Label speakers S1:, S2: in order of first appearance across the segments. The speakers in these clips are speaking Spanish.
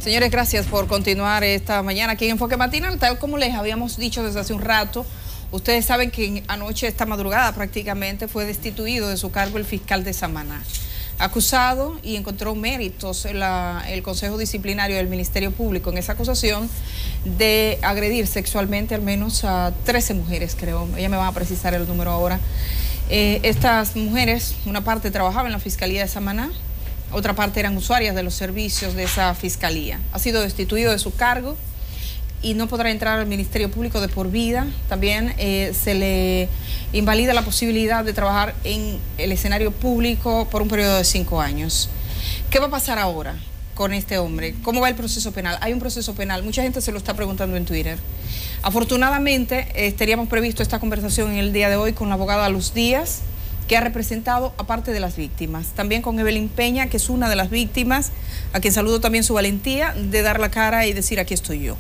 S1: Señores, gracias por continuar esta mañana aquí en Enfoque Matinal. Tal como les habíamos dicho desde hace un rato, ustedes saben que anoche, esta madrugada prácticamente, fue destituido de su cargo el fiscal de Samaná. Acusado y encontró méritos el Consejo Disciplinario del Ministerio Público en esa acusación de agredir sexualmente al menos a 13 mujeres, creo. Ella me va a precisar el número ahora. Estas mujeres, una parte trabajaba en la Fiscalía de Samaná, otra parte eran usuarias de los servicios de esa fiscalía. Ha sido destituido de su cargo y no podrá entrar al Ministerio Público de por vida. También se le invalida la posibilidad de trabajar en el escenario público por un periodo de 5 años. ¿Qué va a pasar ahora con este hombre? ¿Cómo va el proceso penal? Hay un proceso penal, mucha gente se lo está preguntando en Twitter. Afortunadamente, teníamos previsto esta conversación en el día de hoy con la abogada Luz Díaz, que ha representado a parte de las víctimas. También con Evelyn Peña, que es una de las víctimas, a quien saludo también su valentía de dar la cara y decir aquí estoy yo.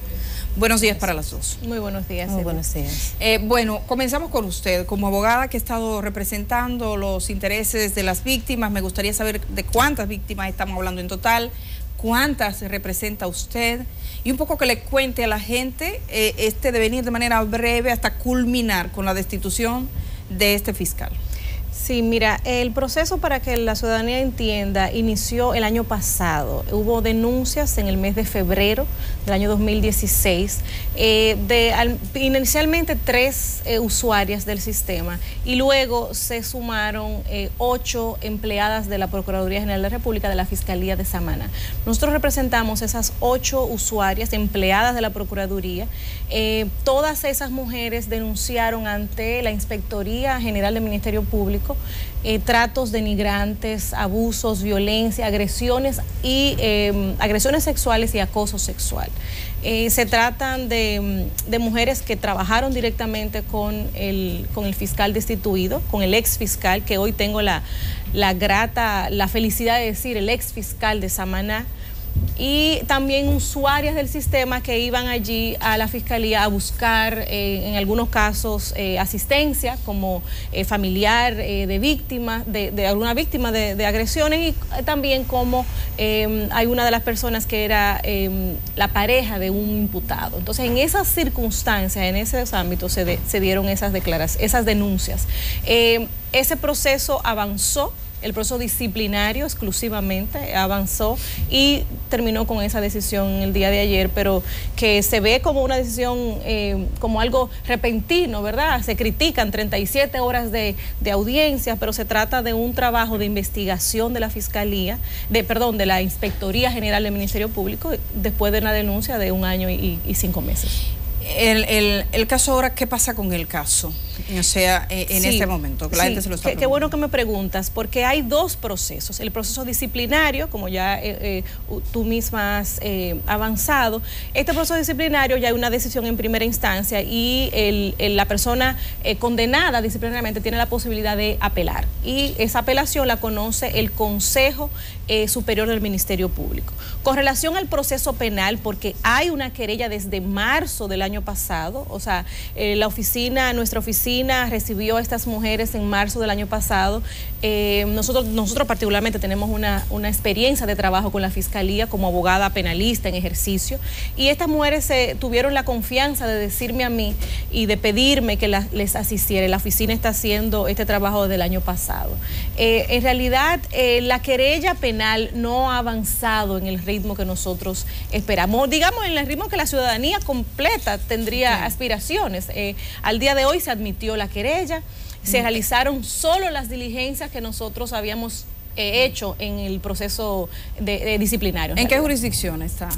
S1: Buenos días para las dos.
S2: Muy buenos días.
S3: Muy buenos días.
S1: Bueno, comenzamos con usted. Como abogada que ha estado representando los intereses de las víctimas, me gustaría saber de cuántas víctimas estamos hablando en total, cuántas representa usted, y un poco que le cuente a la gente este devenir de manera breve hasta culminar con la destitución de este fiscal.
S2: Sí, mira, el proceso, para que la ciudadanía entienda, inició el año pasado. Hubo denuncias en el mes de febrero del año 2016 inicialmente 3 usuarias del sistema, y luego se sumaron 8 empleadas de la Procuraduría General de la República de la Fiscalía de Samaná. Nosotros representamos esas 8 usuarias empleadas de la Procuraduría. Todas esas mujeres denunciaron ante la Inspectoría General del Ministerio Público tratos denigrantes, abusos, violencia, agresiones sexuales y acoso sexual. Se tratan de mujeres que trabajaron directamente con el fiscal destituido, con el ex fiscal, que hoy tengo la felicidad de decir, el ex fiscal de Samaná, y también usuarias del sistema que iban allí a la fiscalía a buscar, en algunos casos, asistencia como familiar de víctimas, de alguna víctima de agresiones, y también como hay una de las personas que era la pareja de un imputado. Entonces, en esas circunstancias, en esos ámbitos se dieron esas denuncias. Ese proceso avanzó. El proceso disciplinario exclusivamente avanzó y terminó con esa decisión el día de ayer, pero que se ve como una decisión, como algo repentino, ¿verdad? Se critican 37 horas de audiencia, pero se trata de un trabajo de investigación de la Fiscalía, de la Inspectoría General del Ministerio Público, después de una denuncia de 1 año y 5 meses.
S1: El caso ahora, ¿qué pasa con el caso? O sea, en este momento, que la gente se lo está preguntando.
S2: Qué bueno que me preguntas, porque hay 2 procesos. El proceso disciplinario, como ya tú misma has avanzado. Este proceso disciplinario ya hay una decisión en primera instancia, y la persona condenada disciplinariamente tiene la posibilidad de apelar. Y esa apelación la conoce el Consejo Superior del Ministerio Público. Con relación al proceso penal, porque hay una querella desde marzo del año pasado, o sea, nuestra oficina recibió a estas mujeres en marzo del año pasado. Nosotros particularmente tenemos una experiencia de trabajo con la Fiscalía como abogada penalista en ejercicio, y estas mujeres tuvieron la confianza de decirme a mí y de pedirme que les asistiera. La oficina está haciendo este trabajo desde el año pasado. En realidad, la querella penal no ha avanzado en el ritmo que nosotros esperamos, digamos en el ritmo que la ciudadanía completa tendría aspiraciones. Al día de hoy se admitió la querella, se realizaron solo las diligencias que nosotros habíamos hecho en el proceso disciplinario.
S1: ¿En qué jurisdicción está?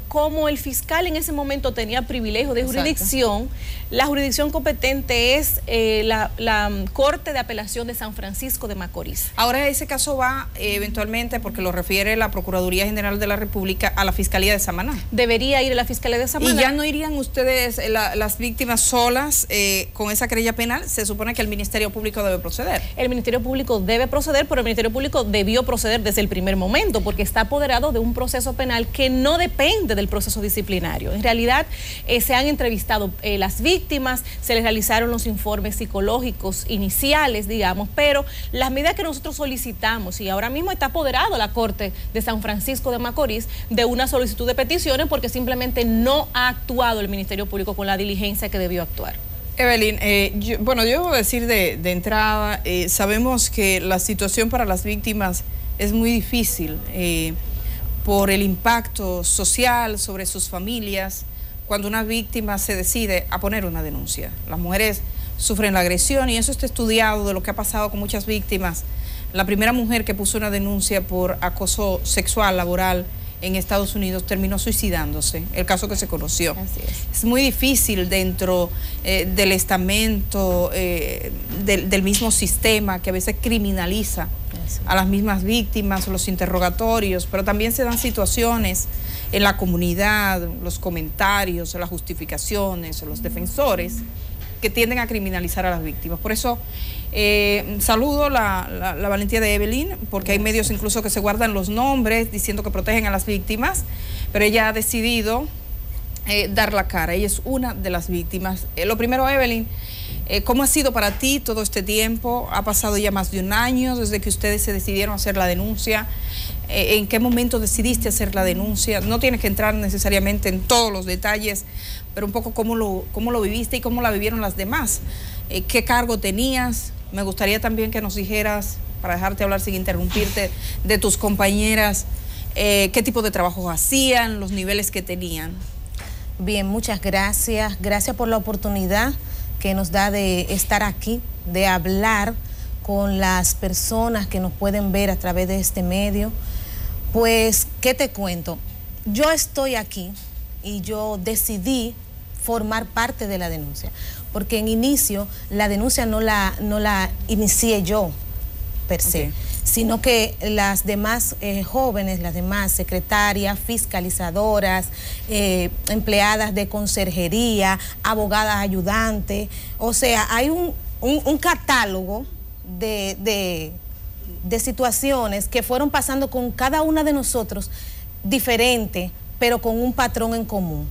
S2: Como el fiscal en ese momento tenía privilegio de jurisdicción, la jurisdicción competente es la Corte de Apelación de San Francisco de Macorís.
S1: Ahora ese caso va eventualmente, porque lo refiere la Procuraduría General de la República, a la Fiscalía de Samaná.
S2: Debería ir a la Fiscalía de Samaná.
S1: ¿Y ya no irían ustedes, las víctimas solas, con esa querella penal? Se supone que el Ministerio Público debe proceder.
S2: El Ministerio Público debe proceder, pero el Ministerio Público Público debió proceder desde el primer momento, porque está apoderado de un proceso penal que no depende del proceso disciplinario. En realidad, se han entrevistado las víctimas, se les realizaron los informes psicológicos iniciales, digamos, pero las medidas que nosotros solicitamos, y ahora mismo está apoderado la Corte de San Francisco de Macorís de una solicitud de peticiones porque simplemente no ha actuado el Ministerio Público con la diligencia que debió actuar.
S1: Evelyn, yo debo decir de entrada, sabemos que la situación para las víctimas es muy difícil por el impacto social sobre sus familias cuando una víctima se decide a poner una denuncia. Las mujeres sufren la agresión y eso está estudiado de lo que ha pasado con muchas víctimas. La primera mujer que puso una denuncia por acoso sexual laboral en Estados Unidos terminó suicidándose, el caso que se conoció.
S2: Así es.
S1: Es muy difícil dentro del estamento del mismo sistema que a veces criminaliza a las mismas víctimas, los interrogatorios, pero también se dan situaciones en la comunidad, los comentarios, las justificaciones, los defensores que tienden a criminalizar a las víctimas. Por eso saludo la valentía de Evelyn, porque hay medios incluso que se guardan los nombres diciendo que protegen a las víctimas, pero ella ha decidido dar la cara. Ella es una de las víctimas. Lo primero, Evelyn, ¿cómo ha sido para ti todo este tiempo? Ha pasado ya más de un año desde que ustedes se decidieron hacer la denuncia. ¿En qué momento decidiste hacer la denuncia? No tienes que entrar necesariamente en todos los detalles, pero un poco cómo lo viviste y cómo la vivieron las demás. ¿Qué cargo tenías? Me gustaría también que nos dijeras, para dejarte hablar sin interrumpirte, de tus compañeras, qué tipo de trabajos hacían, los niveles que tenían.
S3: Bien, muchas gracias. Gracias por la oportunidad que nos da de estar aquí, de hablar con las personas que nos pueden ver a través de este medio. Pues, ¿qué te cuento? Yo estoy aquí y yo decidí formar parte de la denuncia, porque en inicio la denuncia no la inicié yo per se, sino que las demás jóvenes, las demás secretarias, fiscalizadoras, empleadas de conserjería, abogadas ayudantes, o sea, hay un catálogo de situaciones que fueron pasando con cada una de nosotros diferente, pero con un patrón en común.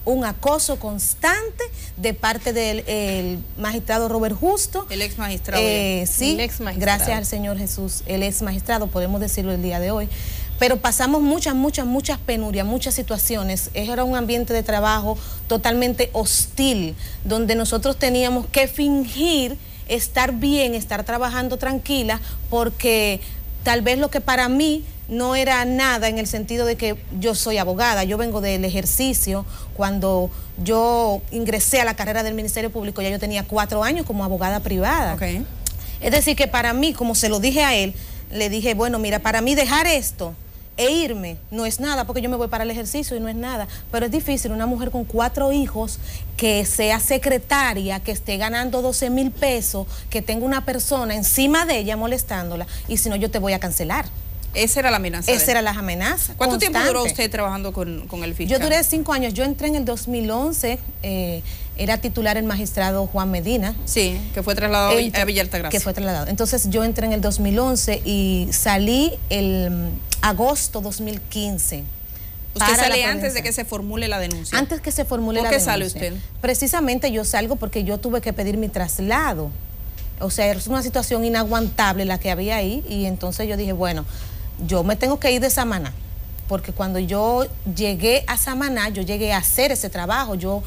S3: Un acoso constante de parte del magistrado Robert Justo.
S1: El ex magistrado.
S3: Sí, el ex magistrado. Gracias al Señor Jesús, el ex magistrado, podemos decirlo el día de hoy. Pero pasamos muchas penurias, muchas situaciones. Era un ambiente de trabajo totalmente hostil, donde nosotros teníamos que fingir estar bien, estar trabajando tranquila, porque tal vez lo que para mí no era nada en el sentido de que yo soy abogada, yo vengo del ejercicio. Cuando yo ingresé a la carrera del Ministerio Público ya yo tenía 4 años como abogada privada.
S1: Okay.
S3: Es decir que para mí, como se lo dije a él, le dije, bueno, mira, para mí dejar esto e irme no es nada, porque yo me voy para el ejercicio y no es nada, pero es difícil una mujer con 4 hijos que sea secretaria, que esté ganando 12,000 pesos, que tenga una persona encima de ella molestándola, y si no yo te voy a cancelar.
S1: Esa era la amenaza.
S3: Esa era la amenaza.
S1: ¿Cuánto tiempo duró usted trabajando con el fiscal?
S3: Yo duré 5 años. Yo entré en el 2011, era titular el magistrado Juan Medina.
S1: Sí, que fue trasladado a Villa Altagracia.
S3: Que fue trasladado. Entonces yo entré en el 2011 y salí el agosto 2015.
S1: ¿Usted sale antes de que se formule la denuncia?
S3: Antes que se formule la denuncia.
S1: ¿Por qué sale usted?
S3: Precisamente yo salgo porque yo tuve que pedir mi traslado. O sea, es una situación inaguantable la que había ahí, y entonces yo dije, bueno, yo me tengo que ir de Samaná, porque cuando yo llegué a Samaná, yo llegué a hacer ese trabajo. Yo,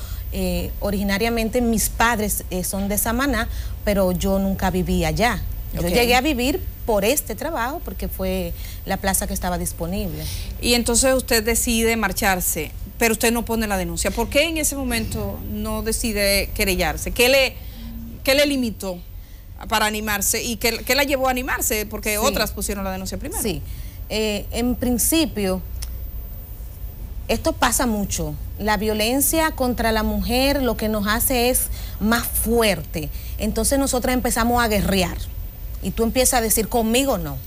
S3: originariamente mis padres son de Samaná, pero yo nunca viví allá. Yo llegué a vivir por este trabajo, porque fue la plaza que estaba disponible.
S1: Y entonces usted decide marcharse, pero usted no pone la denuncia. ¿Por qué en ese momento no decide querellarse? ¿Qué le limitó para animarse? ¿Y qué la llevó a animarse? Porque otras pusieron la denuncia primero.
S3: Sí, en principio, esto pasa mucho. La violencia contra la mujer lo que nos hace es más fuerte. Entonces nosotras empezamos a guerrear. Y tú empiezas a decir, conmigo no.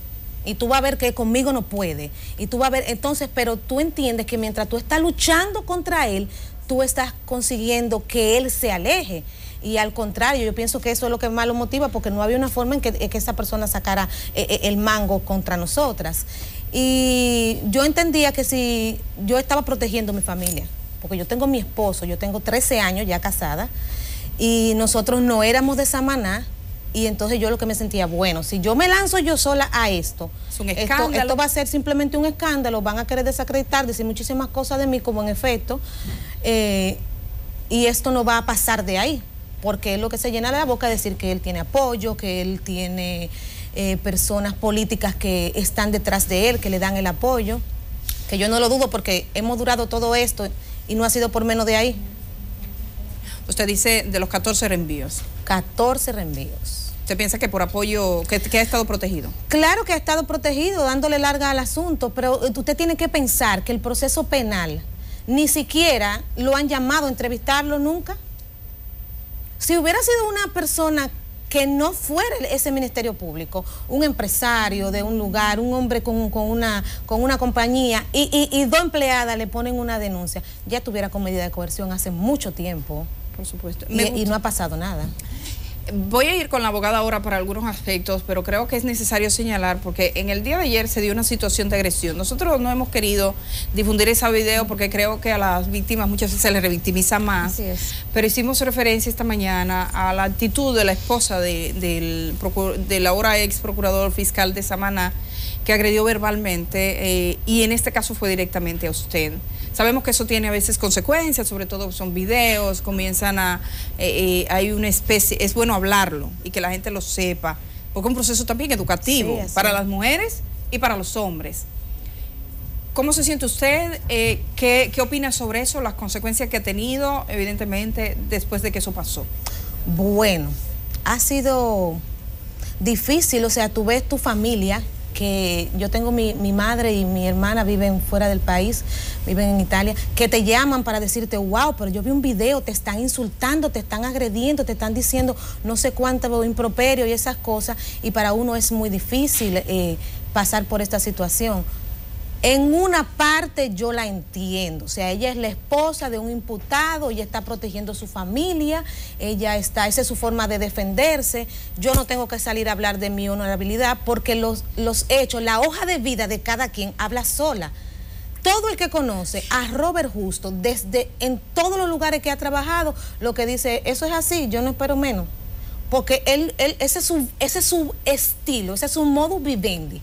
S3: Y tú vas a ver que conmigo no puede. Y tú vas a ver, entonces, pero tú entiendes que mientras tú estás luchando contra él, tú estás consiguiendo que él se aleje. Y al contrario, yo pienso que eso es lo que más lo motiva, porque no había una forma en que esa persona sacara el mango contra nosotras. Y yo entendía que si yo estaba protegiendo a mi familia, porque yo tengo mi esposo, yo tengo 13 años ya casada, y nosotros no éramos de Samaná, y entonces yo lo que me sentía, bueno, si yo me lanzo yo sola a esto,
S1: es un escándalo.
S3: Esto va a ser simplemente un escándalo, van a querer desacreditar, decir muchísimas cosas de mí, como en efecto, y esto no va a pasar de ahí, porque es lo que se llena de la boca, decir que él tiene apoyo, que él tiene personas políticas que están detrás de él, que le dan el apoyo, que yo no lo dudo porque hemos durado todo esto y no ha sido por menos de ahí.
S1: Usted dice de los 14 reenvíos.
S3: 14 reenvíos.
S1: ¿Usted piensa que por apoyo, que ha estado protegido?
S3: Claro que ha estado protegido, dándole larga al asunto, pero usted tiene que pensar que el proceso penal ni siquiera lo han llamado a entrevistarlo nunca. Si hubiera sido una persona que no fuera ese Ministerio Público, un empresario de un lugar, un hombre con una compañía y 2 empleadas le ponen una denuncia, ya estuviera con medida de coerción hace mucho tiempo.
S1: Por supuesto.
S3: Y no ha pasado nada.
S1: Voy a ir con la abogada ahora para algunos aspectos, pero creo que es necesario señalar, porque en el día de ayer se dio una situación de agresión. Nosotros no hemos querido difundir ese video porque creo que a las víctimas muchas veces se les revictimiza más.
S2: Así es.
S1: Pero hicimos referencia esta mañana a la actitud de la esposa del ahora ex procurador fiscal de Samaná, que agredió verbalmente, y en este caso fue directamente a usted. Sabemos que eso tiene a veces consecuencias, sobre todo son videos, comienzan hay una especie, es bueno hablarlo y que la gente lo sepa, porque es un proceso también educativo, sí, para las mujeres y para los hombres. ¿Cómo se siente usted? ¿Qué opina sobre eso, las consecuencias que ha tenido, evidentemente, después de que eso pasó?
S3: Bueno, ha sido difícil, o sea, tú ves tu familia, que yo tengo mi madre y mi hermana viven fuera del país, viven en Italia, que te llaman para decirte, wow, pero yo vi un video, te están insultando, te están agrediendo, te están diciendo no sé cuánto improperio y esas cosas, y para uno es muy difícil pasar por esta situación. En una parte yo la entiendo, o sea, ella es la esposa de un imputado, ella está protegiendo a su familia, esa es su forma de defenderse. Yo no tengo que salir a hablar de mi honorabilidad porque los hechos, la hoja de vida de cada quien habla sola. Todo el que conoce a Robert Justo, en todos los lugares que ha trabajado, lo que dice, eso es así, yo no espero menos, porque ese es su estilo, ese es su modus vivendi.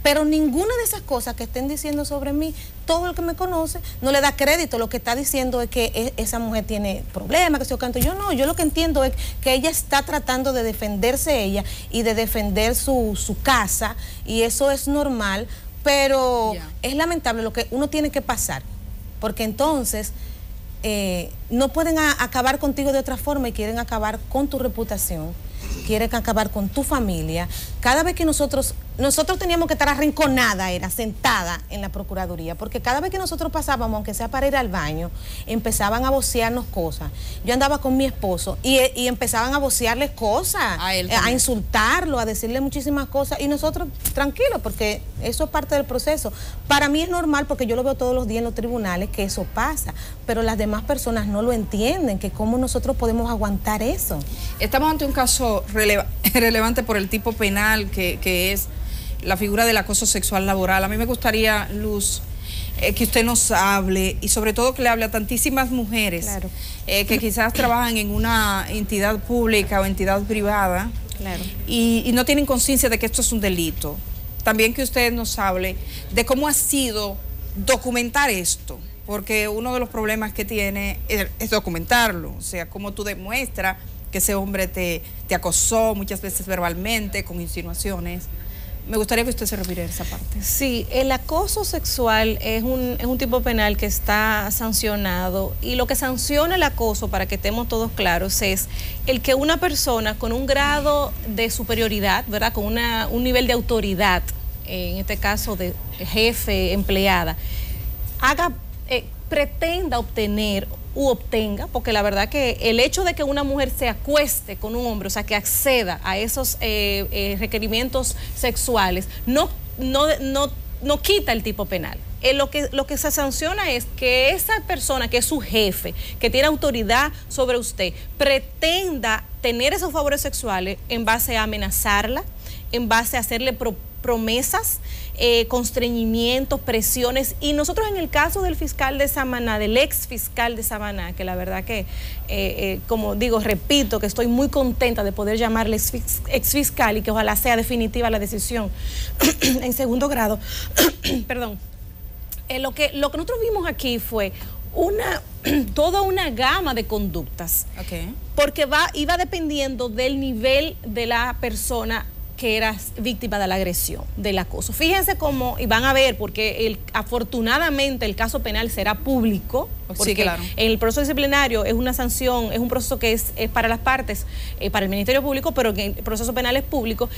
S3: Pero ninguna de esas cosas que estén diciendo sobre mí, todo el que me conoce no le da crédito. Lo que está diciendo es que esa mujer tiene problemas, que se canto. Yo no, yo lo que entiendo es que ella está tratando de defenderse ella y de defender su casa, y eso es normal, pero es lamentable lo que uno tiene que pasar, porque entonces no pueden acabar contigo de otra forma y quieren acabar con tu reputación, quieren acabar con tu familia. Cada vez que nosotros teníamos que estar arrinconada, era sentada en la Procuraduría, porque cada vez que nosotros pasábamos, aunque sea para ir al baño, empezaban a vocearnos cosas. Yo andaba con mi esposo y empezaban a vocearle cosas, a insultarlo, a decirle muchísimas cosas, y nosotros tranquilos, porque eso es parte del proceso. Para mí es normal, porque yo lo veo todos los días en los tribunales, que eso pasa, pero las demás personas no lo entienden, que cómo nosotros podemos aguantar eso.
S1: Estamos ante un caso relevante por el tipo penal que es la figura del acoso sexual laboral. A mí me gustaría, Luz, que usted nos hable, y sobre todo que le hable a tantísimas mujeres, claro, que quizás trabajan en una entidad pública o entidad privada, claro, y no tienen conciencia de que esto es un delito. También que usted nos hable de cómo ha sido documentar esto, porque uno de los problemas que tiene es documentarlo, o sea, cómo tú demuestras que ese hombre te acosó muchas veces verbalmente, con insinuaciones. Me gustaría que usted se refiriera a esa parte.
S2: Sí, el acoso sexual es un tipo penal que está sancionado, y lo que sanciona el acoso, para que estemos todos claros, es el que una persona con un grado de superioridad, ¿verdad?, con un nivel de autoridad, en este caso de jefe, empleada, pretenda obtener u obtenga, porque la verdad que el hecho de que una mujer se acueste con un hombre, o sea, que acceda a esos requerimientos sexuales, no quita el tipo penal. lo que se sanciona es que esa persona que es su jefe, que tiene autoridad sobre usted, pretenda tener esos favores sexuales en base a amenazarla, en base a hacerle promesas, constreñimientos, presiones. Y nosotros en el caso del fiscal de Samaná, del ex fiscal de Samaná, que la verdad que, como digo, repito, que estoy muy contenta de poder llamarle ex fiscal y que ojalá sea definitiva la decisión en segundo grado. Perdón. Lo que nosotros vimos aquí fue toda una gama de conductas.
S1: Okay.
S2: Porque iba dependiendo del nivel de la persona que era víctima de la agresión, del acoso. Fíjense cómo, y van a ver, porque afortunadamente el caso penal será público, porque
S1: sí, claro.
S2: En el proceso disciplinario es una sanción, es un proceso que es para las partes, para el Ministerio Público, pero en el proceso penal es público.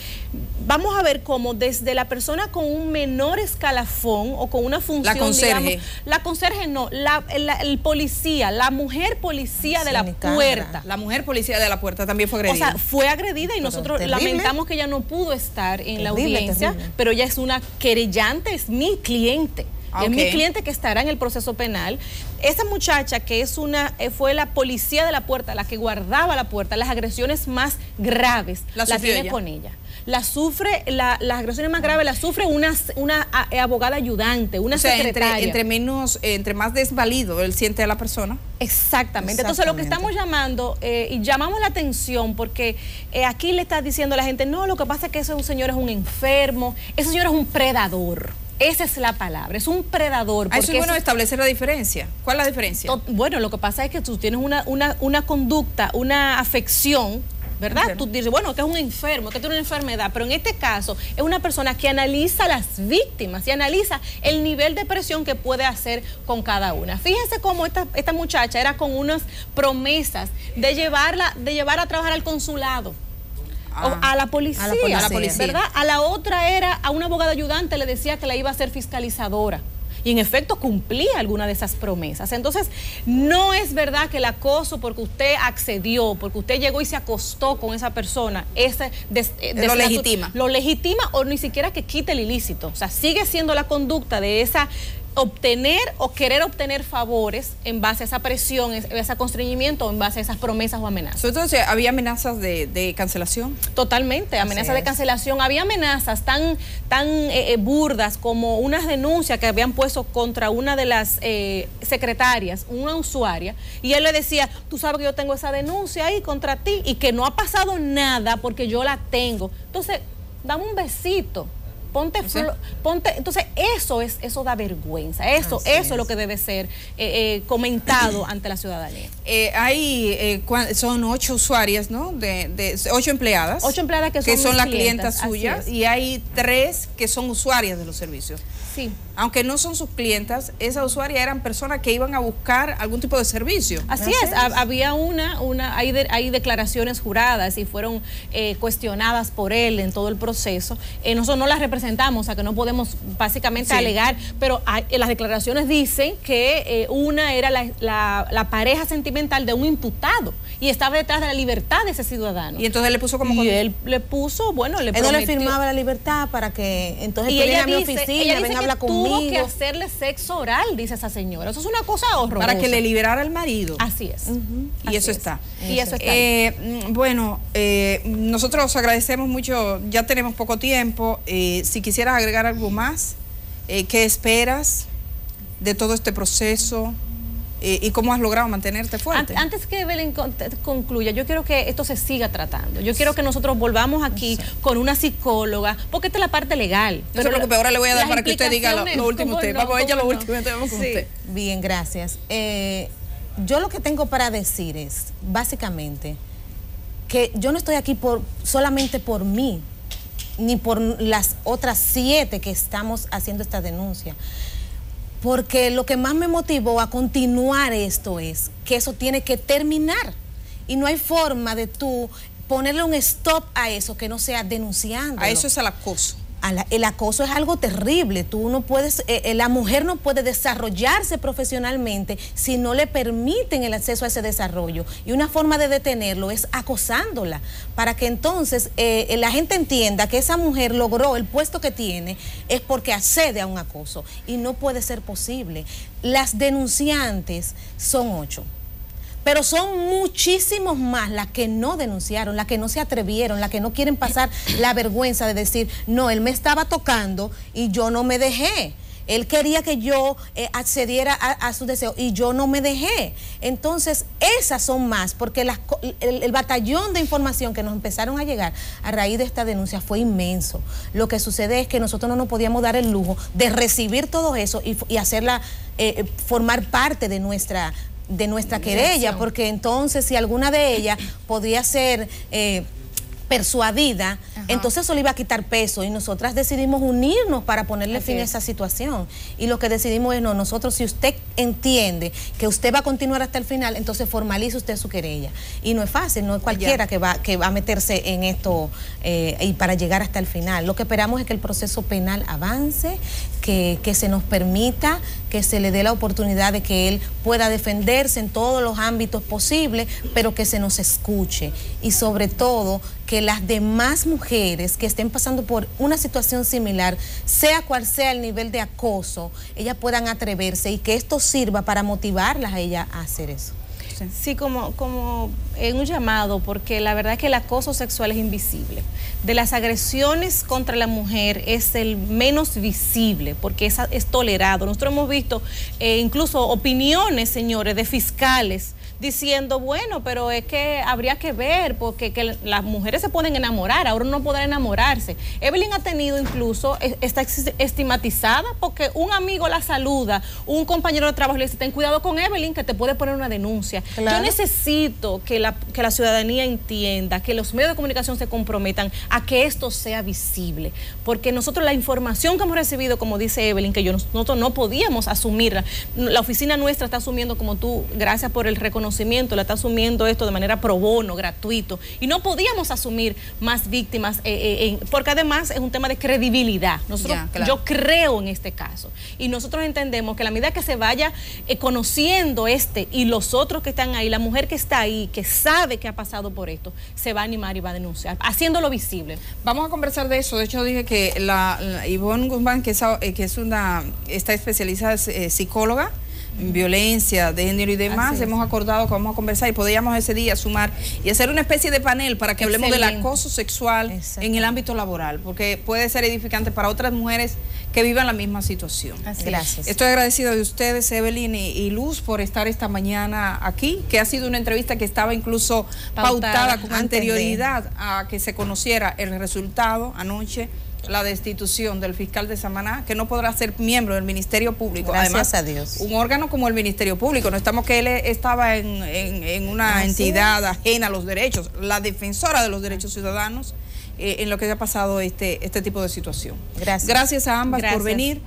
S2: Vamos a ver cómo desde la persona con un menor escalafón o con una función,
S1: la conserje,
S2: digamos, la conserje no, el policía, la mujer policía de la puerta.
S1: La mujer policía de la puerta también fue agredida.
S2: O sea, fue agredida y nosotros lamentamos que ella no pudo estar en la audiencia, pero ella es una querellante, es mi cliente. Okay. Es mi cliente que estará en el proceso penal. Esa muchacha que es fue la policía de la puerta, la que guardaba la puerta, las agresiones más graves la tiene ella con ella. Las agresiones más graves las sufre una abogada ayudante, una secretaria.
S1: Entre más desvalido él siente a la persona.
S2: Exactamente. Entonces lo que estamos llamando, y llamamos la atención porque aquí le está diciendo a la gente, no, lo que pasa es que ese señor es un enfermo, ese señor es un predador. Esa es la palabra, es un predador.
S1: Eso es bueno establecer la diferencia. ¿Cuál es la diferencia?
S2: Bueno, lo que pasa es que tú tienes una conducta, una afección, ¿verdad? Okay. Tú dices, bueno, que es un enfermo, que tiene una enfermedad, pero en este caso es una persona que analiza las víctimas y analiza el nivel de presión que puede hacer con cada una. Fíjense cómo esta muchacha era con unas promesas de llevar a trabajar al consulado. A la policía, ¿verdad? A la otra a una abogada ayudante le decía que la iba a ser fiscalizadora. Y en efecto cumplía alguna de esas promesas. Entonces, no es verdad que el acoso, porque usted accedió, porque usted llegó y se acostó con esa persona,
S1: lo legitima.
S2: Lo legitima o ni siquiera que quite el ilícito. O sea, sigue siendo la conducta de esa obtener o querer obtener favores en base a esa presión, a ese constreñimiento, o en base a esas promesas o amenazas.
S1: Entonces, ¿había amenazas de cancelación?
S2: Totalmente, amenazas de cancelación. Había amenazas tan burdas como unas denuncias que habían puesto contra una de las secretarias, una usuaria, y él le decía, tú sabes que yo tengo esa denuncia ahí contra ti y que no ha pasado nada porque yo la tengo. Entonces, dame un besito. Ponte, entonces eso da vergüenza, eso es lo que debe ser comentado ante la ciudadanía.
S1: Son 8 usuarias, ¿no? 8 empleadas.
S2: 8 empleadas que
S1: son las clientas suyas, y hay 3 que son usuarias de los servicios.
S2: Sí.
S1: Aunque no son sus clientas, esas usuarias eran personas que iban a buscar algún tipo de servicio.
S2: Así es. Había hay declaraciones juradas y fueron cuestionadas por él en todo el proceso. Nosotros no las representamos, o sea que no podemos básicamente alegar, pero las declaraciones dicen que una era la pareja sentimental de un imputado y estaba detrás de la libertad de ese ciudadano.
S1: Y entonces él le puso como...
S2: Y él le puso, bueno, le prometió.
S3: Él no le firmaba la libertad para que entonces tú vienes a mi oficina, venga a hablar conmigo.
S2: Tuvo que hacerle sexo oral, dice esa señora. Eso es una cosa horrorosa.
S1: Para que le liberara al marido.
S2: Así es.
S1: Y eso está.
S2: Y eso está.
S1: Bueno, nosotros agradecemos mucho, ya tenemos poco tiempo. Si quisieras agregar algo más, ¿qué esperas de todo este proceso? ¿Y cómo has logrado mantenerte fuerte?
S2: Antes que Belén concluya, yo quiero que esto se siga tratando. Yo quiero que nosotros volvamos aquí con una psicóloga, porque esta es la parte legal.
S1: No se preocupe, ahora le voy a dar para que usted diga lo último usted. Vamos a ella lo último, vamos con usted.
S3: Bien, gracias. Yo lo que tengo para decir es, básicamente, que yo no estoy aquí solamente por mí, ni por las otras 7 que estamos haciendo esta denuncia. Porque lo que más me motivó a continuar esto es que eso tiene que terminar. Y no hay forma de tú ponerle un stop a eso que no sea denunciando.
S1: A eso es el acoso.
S3: El acoso es algo terrible. Tú no puedes, la mujer no puede desarrollarse profesionalmente si no le permiten el acceso a ese desarrollo. Y una forma de detenerlo es acosándola, para que entonces la gente entienda que esa mujer logró el puesto que tiene es porque accede a un acoso. Y no puede ser posible. Las denunciantes son 8. Pero son muchísimos más las que no denunciaron, las que no se atrevieron, las que no quieren pasar la vergüenza de decir, no, él me estaba tocando y yo no me dejé. Él quería que yo accediera a su deseo y yo no me dejé. Entonces, esas son más, porque el batallón de información que nos empezaron a llegar a raíz de esta denuncia fue inmenso. Lo que sucede es que nosotros no nos podíamos dar el lujo de recibir todo eso y hacerla formar parte de nuestra querella, porque entonces si alguna de ellas podría ser persuadida, entonces eso le iba a quitar peso, y nosotras decidimos unirnos para ponerle fin a esa situación. Y lo que decidimos es, no, nosotros, si usted entiende que usted va a continuar hasta el final, entonces formalice usted su querella. Y no es fácil, no es cualquiera que va a meterse en esto y para llegar hasta el final. Lo que esperamos es que el proceso penal avance, que se nos permita, que se le dé la oportunidad de que él pueda defenderse en todos los ámbitos posibles, pero que se nos escuche, y sobre todo que las demás mujeres que estén pasando por una situación similar, sea cual sea el nivel de acoso, ellas puedan atreverse, y que esto sirva para motivarlas a ellas a hacer eso.
S2: Sí, como en un llamado, porque la verdad es que el acoso sexual es invisible. De las agresiones contra la mujer es el menos visible, porque es tolerado. Nosotros hemos visto incluso opiniones, señores, de fiscales diciendo, bueno, pero es que habría que ver, porque que las mujeres se pueden enamorar, ahora no podrá enamorarse. Evelyn ha tenido incluso, está estigmatizada porque un amigo la saluda, un compañero de trabajo le dice, ten cuidado con Evelyn, que te puede poner una denuncia. Claro. Yo necesito que la ciudadanía entienda, que los medios de comunicación se comprometan a que esto sea visible, porque nosotros la información que hemos recibido, como dice Evelyn, que nosotros no podíamos asumirla, la oficina nuestra está asumiendo, como tú, gracias por el reconocimiento, la está asumiendo esto de manera pro bono, gratuito, y no podíamos asumir más víctimas, porque además es un tema de credibilidad. Nosotros, claro, yo creo en este caso, y nosotros entendemos que a la medida que se vaya conociendo y los otros que están ahí, la mujer que está ahí, que sabe que ha pasado por esto, se va a animar y va a denunciar, haciéndolo visible.
S1: Vamos a conversar de eso. De hecho, dije que la Ivonne Guzmán, que está especializada, es psicóloga en violencia de género y demás, hemos acordado que vamos a conversar y podríamos ese día sumar y hacer una especie de panel para que hablemos del acoso sexual en el ámbito laboral, porque puede ser edificante para otras mujeres que vivan la misma situación.
S3: Gracias.
S1: Estoy agradecido de ustedes, Evelyn y Luz, por estar esta mañana aquí, que ha sido una entrevista que estaba incluso pautada con anterioridad a que se conociera el resultado anoche, la destitución del fiscal de Samaná, que no podrá ser miembro del Ministerio Público.
S3: Gracias, además,
S1: a
S3: Dios.
S1: Un órgano como el Ministerio Público. No estamos que él estaba en una entidad ajena a los derechos, la defensora de los derechos ciudadanos, en lo que ha pasado este tipo de situación. Gracias a ambas por venir.